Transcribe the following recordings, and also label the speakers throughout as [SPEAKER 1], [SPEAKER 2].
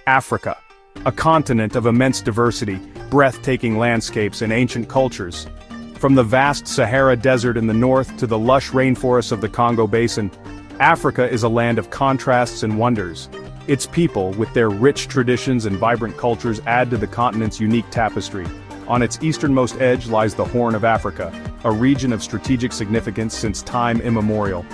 [SPEAKER 1] Africa, a continent of immense diversity, breathtaking landscapes and ancient cultures. From the vast Sahara Desert in the north to the lush rainforests of the Congo Basin, Africa is a land of contrasts and wonders. Its people, with their rich traditions and vibrant cultures, add to the continent's unique tapestry. On its easternmost edge lies the Horn of Africa, a region of strategic significance since time immemorial.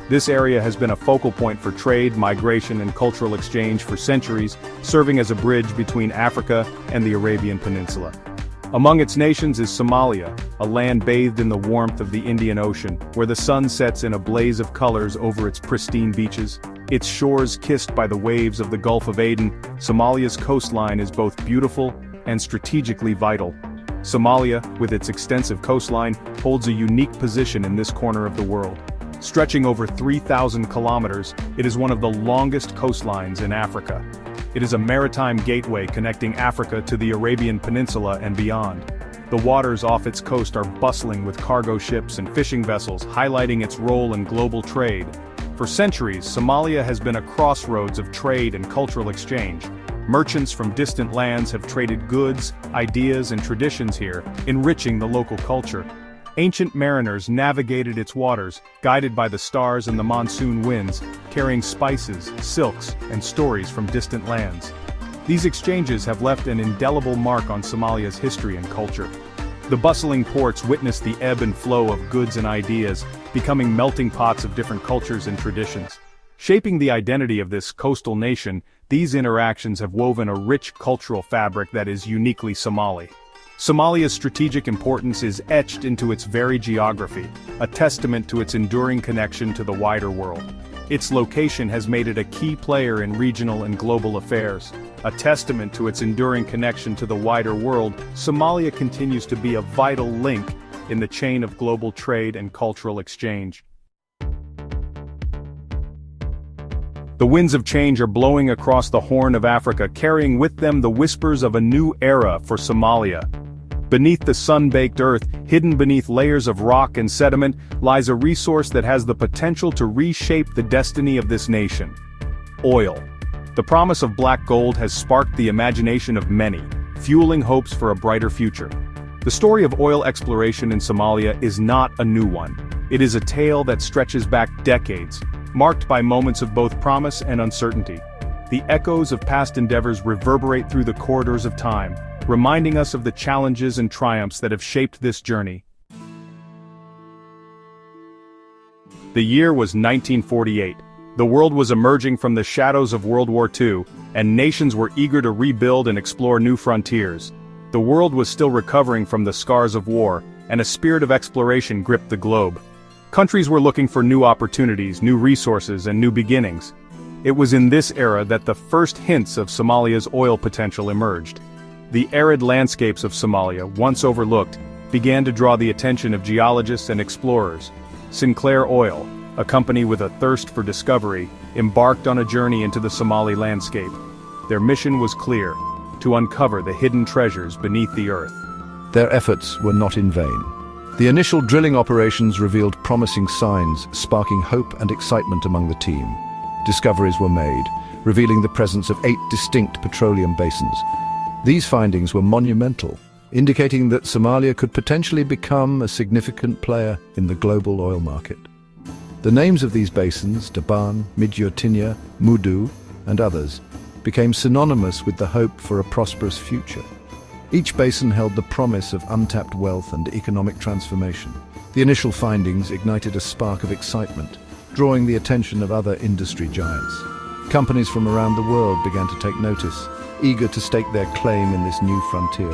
[SPEAKER 1] This area has been a focal point for trade, migration, and cultural exchange for centuries, serving as a bridge between Africa and the Arabian Peninsula. Among its nations is Somalia, a land bathed in the warmth of the Indian Ocean, where the sun sets in a blaze of colors over its pristine beaches. Its shores kissed by the waves of the Gulf of Aden, Somalia's coastline is both beautiful and strategically vital. Somalia, with its extensive coastline, holds a unique position in this corner of the world. Stretching over 3,000 kilometers, it is one of the longest coastlines in Africa. It is a maritime gateway connecting Africa to the Arabian Peninsula and beyond. The waters off its coast are bustling with cargo ships and fishing vessels, highlighting its role in global trade. For centuries, Somalia has been a crossroads of trade and cultural exchange. Merchants from distant lands have traded goods, ideas, and traditions here, enriching the local culture. Ancient mariners navigated its waters, guided by the stars and the monsoon winds, carrying spices, silks, and stories from distant lands. These exchanges have left an indelible mark on Somalia's history and culture. The bustling ports witness the ebb and flow of goods and ideas, becoming melting pots of different cultures and traditions. Shaping the identity of this coastal nation, these interactions have woven a rich cultural fabric that is uniquely Somali. Somalia's strategic importance is etched into its very geography, a testament to its enduring connection to the wider world. Its location has made it a key player in regional and global affairs. A testament to its enduring connection to the wider world, Somalia continues to be a vital link in the chain of global trade and cultural exchange. The winds of change are blowing across the Horn of Africa, carrying with them the whispers of a new era for Somalia. Beneath the sun-baked earth, hidden beneath layers of rock and sediment, lies a resource that has the potential to reshape the destiny of this nation. Oil. The promise of black gold has sparked the imagination of many, fueling hopes for a brighter future. The story of oil exploration in Somalia is not a new one. It is a tale that stretches back decades, marked by moments of both promise and uncertainty. The echoes of past endeavors reverberate through the corridors of time, reminding us of the challenges and triumphs that have shaped this journey. The year was 1948. The world was emerging from the shadows of World War II, and nations were eager to rebuild and explore new frontiers. The world was still recovering from the scars of war, and a spirit of exploration gripped the globe. Countries were looking for new opportunities, new resources, and new beginnings. It was in this era that the first hints of Somalia's oil potential emerged. The arid landscapes of Somalia, once overlooked, began to draw the attention of geologists and explorers. Sinclair Oil, a company with a thirst for discovery, embarked on a journey into the Somali landscape. Their mission was clear: to uncover the hidden treasures beneath the earth.
[SPEAKER 2] Their efforts were not in vain. The initial drilling operations revealed promising signs, sparking hope and excitement among the team. Discoveries were made, revealing the presence of 8 distinct petroleum basins. These findings were monumental, indicating that Somalia could potentially become a significant player in the global oil market. The names of these basins, Daban, Midyotinya, Mudu, and others, became synonymous with the hope for a prosperous future. Each basin held the promise of untapped wealth and economic transformation. The initial findings ignited a spark of excitement, drawing the attention of other industry giants. Companies from around the world began to take notice, eager to stake their claim in this new frontier.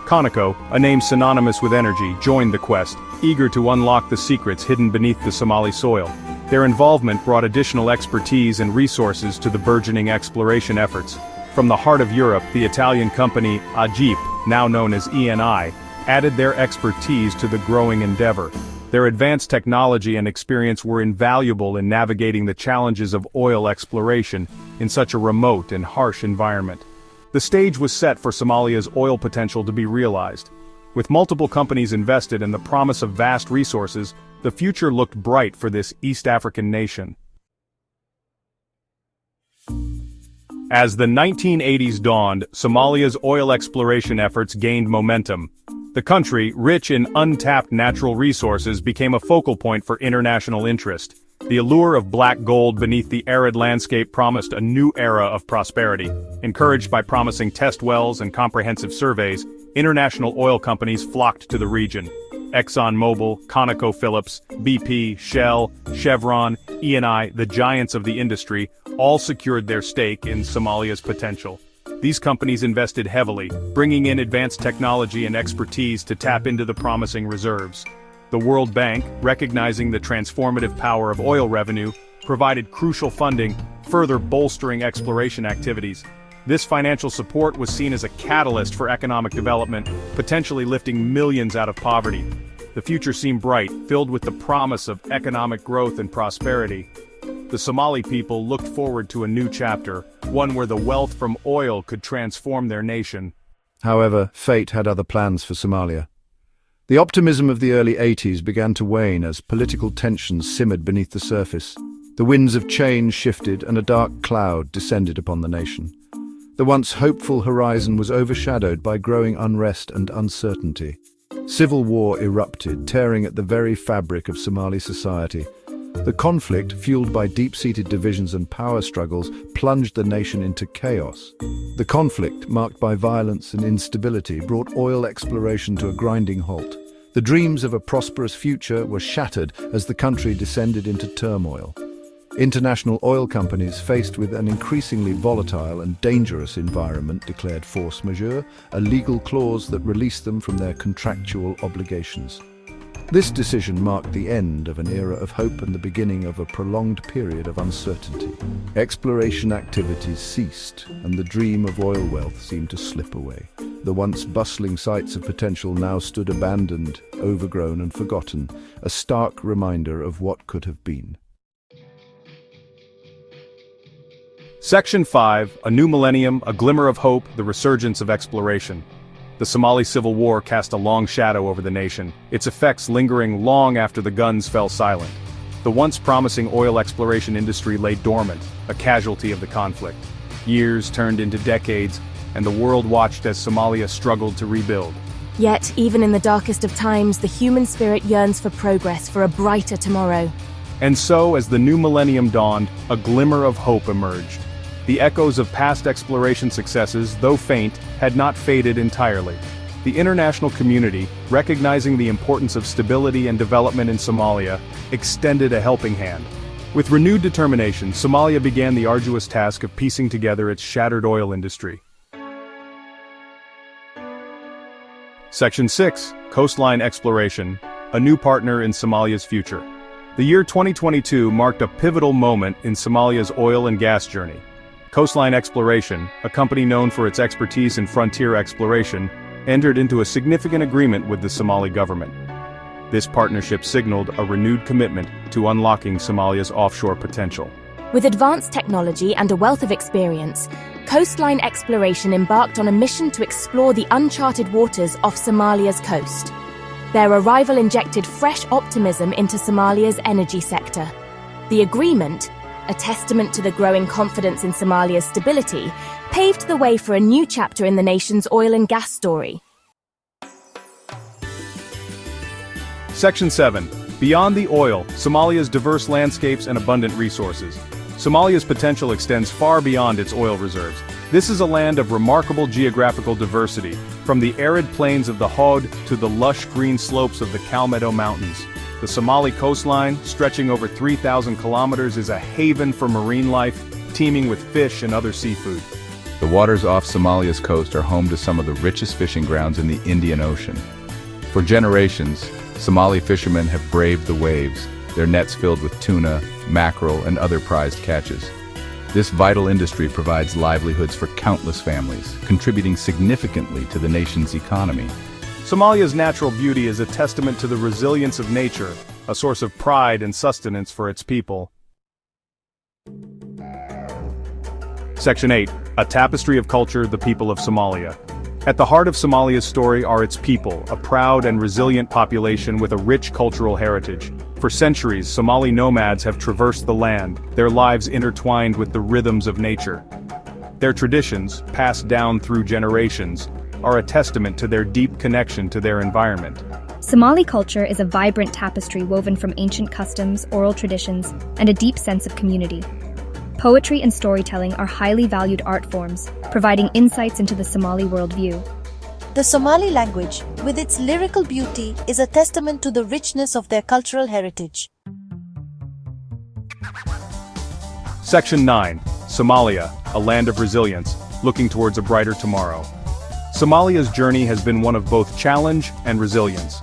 [SPEAKER 1] Conoco, a name synonymous with energy, joined the quest, eager to unlock the secrets hidden beneath the Somali soil. Their involvement brought additional expertise and resources to the burgeoning exploration efforts. From the heart of Europe, the Italian company Ajip, now known as ENI, added their expertise to the growing endeavor. Their advanced technology and experience were invaluable in navigating the challenges of oil exploration in such a remote and harsh environment. The stage was set for Somalia's oil potential to be realized. With multiple companies invested and the promise of vast resources, the future looked bright for this East African nation. As the 1980s dawned, Somalia's oil exploration efforts gained momentum. The country, rich in untapped natural resources, became a focal point for international interest. The allure of black gold beneath the arid landscape promised a new era of prosperity. Encouraged by promising test wells and comprehensive surveys, international oil companies flocked to the region. ExxonMobil, ConocoPhillips, BP, Shell, Chevron, Eni, the giants of the industry, all secured their stake in Somalia's potential. These companies invested heavily, bringing in advanced technology and expertise to tap into the promising reserves. The World Bank, recognizing the transformative power of oil revenue, provided crucial funding, further bolstering exploration activities. This financial support was seen as a catalyst for economic development, potentially lifting millions out of poverty. The future seemed bright, filled with the promise of economic growth and prosperity. The Somali people looked forward to a new chapter, one where the wealth from oil could transform their nation.
[SPEAKER 2] However, fate had other plans for Somalia. The optimism of the early 80s began to wane as political tensions simmered beneath the surface. The winds of change shifted and a dark cloud descended upon the nation. The once hopeful horizon was overshadowed by growing unrest and uncertainty. Civil war erupted, tearing at the very fabric of Somali society. The conflict, fueled by deep-seated divisions and power struggles, plunged the nation into chaos. The conflict, marked by violence and instability, brought oil exploration to a grinding halt. The dreams of a prosperous future were shattered as the country descended into turmoil. International oil companies, faced with an increasingly volatile and dangerous environment, declared force majeure, a legal clause that released them from their contractual obligations. This decision marked the end of an era of hope and the beginning of a prolonged period of uncertainty. Exploration activities ceased, and the dream of oil wealth seemed to slip away. The once bustling sites of potential now stood abandoned, overgrown and forgotten, a stark reminder of what could have been.
[SPEAKER 1] Section 5, A New Millennium, A Glimmer of Hope, The Resurgence of Exploration. The Somali Civil War cast a long shadow over the nation, its effects lingering long after the guns fell silent. The once promising oil exploration industry lay dormant, a casualty of the conflict. Years turned into decades, and the world watched as Somalia struggled to rebuild.
[SPEAKER 3] Yet, even in the darkest of times, the human spirit yearns for progress, for a brighter tomorrow.
[SPEAKER 1] And so, as the new millennium dawned, a glimmer of hope emerged. The echoes of past exploration successes, though faint, had not faded entirely. The international community, recognizing the importance of stability and development in Somalia, extended a helping hand. With renewed determination, Somalia began the arduous task of piecing together its shattered oil industry. Section 6, Coastline Exploration, A New Partner in Somalia's Future. The year 2022 marked a pivotal moment in Somalia's oil and gas journey. Coastline Exploration, a company known for its expertise in frontier exploration, entered into a significant agreement with the Somali government. This partnership signaled a renewed commitment to unlocking Somalia's offshore potential.
[SPEAKER 3] With advanced technology and a wealth of experience, Coastline Exploration embarked on a mission to explore the uncharted waters off Somalia's coast. Their arrival injected fresh optimism into Somalia's energy sector. The agreement, a testament to the growing confidence in Somalia's stability, paved the way for a new chapter in the nation's oil and gas story.
[SPEAKER 1] Section 7. Beyond the oil, Somalia's diverse landscapes and abundant resources. Somalia's potential extends far beyond its oil reserves. This is a land of remarkable geographical diversity, from the arid plains of the Hod to the lush green slopes of the Calmedo Mountains. The Somali coastline, stretching over 3,000 kilometers, is a haven for marine life, teeming with fish and other seafood.
[SPEAKER 4] The waters off Somalia's coast are home to some of the richest fishing grounds in the Indian Ocean. For generations, Somali fishermen have braved the waves, their nets filled with tuna, mackerel, and other prized catches. This vital industry provides livelihoods for countless families, contributing significantly to the nation's economy.
[SPEAKER 1] Somalia's natural beauty is a testament to the resilience of nature, a source of pride and sustenance for its people. Section 8. A Tapestry of Culture, the People of Somalia. At the heart of Somalia's story are its people, a proud and resilient population with a rich cultural heritage. For centuries, Somali nomads have traversed the land, their lives intertwined with the rhythms of nature. Their traditions, passed down through generations, are a testament to their deep connection to their environment.
[SPEAKER 5] Somali culture is a vibrant tapestry woven from ancient customs, oral traditions, and a deep sense of community. Poetry and storytelling are highly valued art forms, providing insights into the Somali worldview.
[SPEAKER 6] The Somali language, with its lyrical beauty, is a testament to the richness of their cultural heritage.
[SPEAKER 1] Section 9. Somalia, a land of resilience, looking towards a brighter tomorrow. Somalia's journey has been one of both challenge and resilience.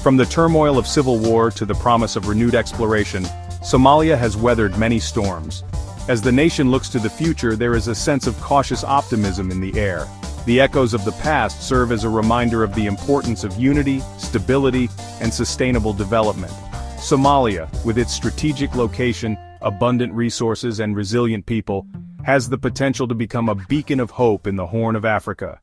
[SPEAKER 1] From the turmoil of civil war to the promise of renewed exploration, Somalia has weathered many storms. As the nation looks to the future, there is a sense of cautious optimism in the air. The echoes of the past serve as a reminder of the importance of unity, stability, and sustainable development. Somalia, with its strategic location, abundant resources, and resilient people, has the potential to become a beacon of hope in the Horn of Africa.